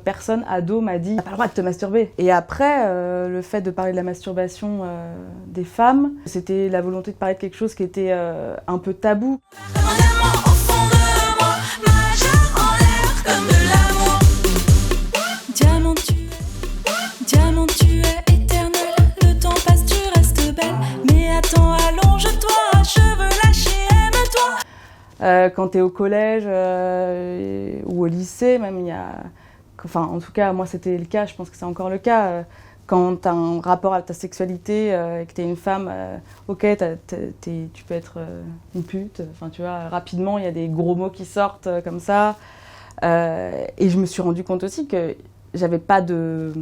Personne, ado, m'a dit « t'as pas le droit de te masturber ». Et après, le fait de parler de la masturbation des femmes, c'était la volonté de parler de quelque chose qui était un peu tabou. Diamant, tu es éternel, le temps passe, tu restes belle. Mais attends, allonge-toi, je veux lâcher, aime-toi. Quand t'es au collège ou au lycée, même, il y a... Enfin, en tout cas, moi, c'était le cas, je pense que c'est encore le cas. Quand t'as un rapport à ta sexualité et que t'es une femme, ok, tu peux être une pute. Enfin, tu vois, rapidement, il y a des gros mots qui sortent comme ça. Et je me suis rendu compte aussi que j'avais pas de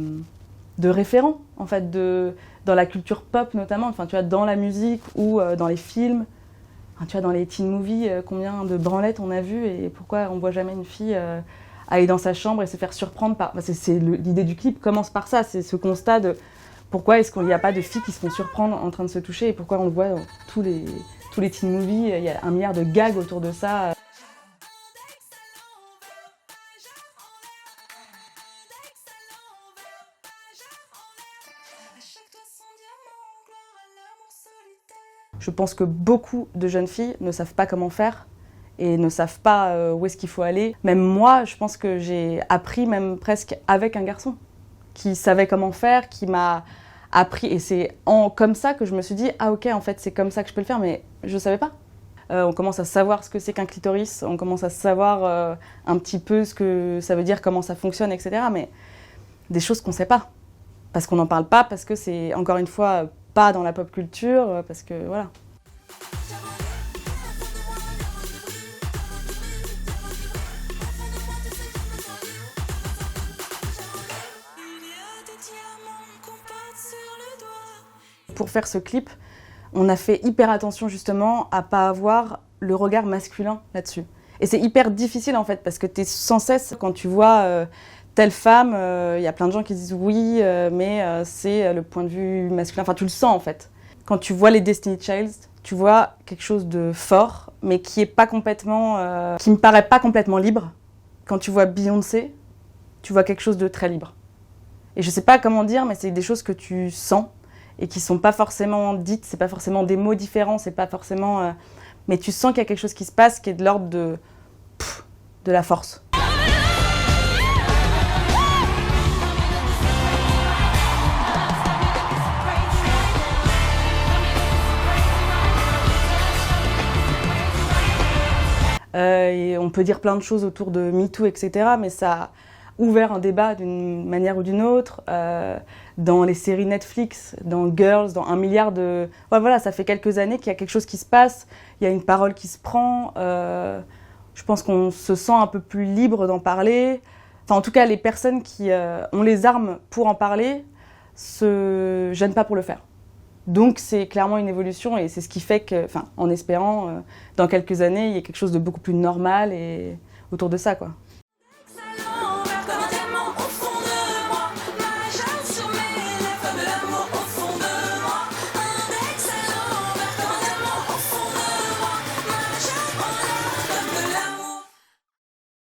référent, en fait, dans la culture pop notamment, enfin, tu vois, dans la musique ou dans les films. Enfin, tu vois, dans les teen movies, combien de branlettes on a vu et pourquoi on voit jamais une fille aller dans sa chambre et se faire surprendre par... l'idée du clip commence par ça, c'est ce constat de pourquoi est-ce qu'il n'y a pas de filles qui se font surprendre en train de se toucher et pourquoi on le voit dans tous les teen movies, il y a 1 milliard de gags autour de ça. Je pense que beaucoup de jeunes filles ne savent pas comment faire et ne savent pas où est-ce qu'il faut aller. Même moi, je pense que j'ai appris même presque avec un garçon qui savait comment faire, qui m'a appris. Et c'est comme ça que je me suis dit « Ah ok, en fait, c'est comme ça que je peux le faire », mais je ne savais pas. On commence à savoir ce que c'est qu'un clitoris, on commence à savoir un petit peu ce que ça veut dire, comment ça fonctionne, etc. Mais des choses qu'on ne sait pas, parce qu'on n'en parle pas, parce que c'est, encore une fois, pas dans la pop culture, parce que voilà. Pour faire ce clip, on a fait hyper attention justement à pas avoir le regard masculin là-dessus. Et c'est hyper difficile en fait, parce que tu es sans cesse, quand tu vois telle femme, y a plein de gens qui disent oui, mais c'est le point de vue masculin, enfin tu le sens en fait. Quand tu vois les Destiny's Child, tu vois quelque chose de fort, mais qui est pas complètement, qui me paraît pas complètement libre. Quand tu vois Beyoncé, tu vois quelque chose de très libre. Et je sais pas comment dire, mais c'est des choses que tu sens et qui sont pas forcément dites, c'est pas forcément des mots différents, c'est pas forcément... mais tu sens qu'il y a quelque chose qui se passe qui est de l'ordre de la force. Et on peut dire plein de choses autour de MeToo, etc. Mais ça a ouvert un débat d'une manière ou d'une autre. Dans les séries Netflix, dans Girls, dans 1 milliard de... Ouais, voilà, ça fait quelques années qu'il y a quelque chose qui se passe, il y a une parole qui se prend. Je pense qu'on se sent un peu plus libre d'en parler. Enfin, en tout cas, les personnes qui ont les armes pour en parler se gênent pas pour le faire. Donc c'est clairement une évolution et c'est ce qui fait que, enfin, en espérant, dans quelques années, il y ait quelque chose de beaucoup plus normal et autour de ça, quoi.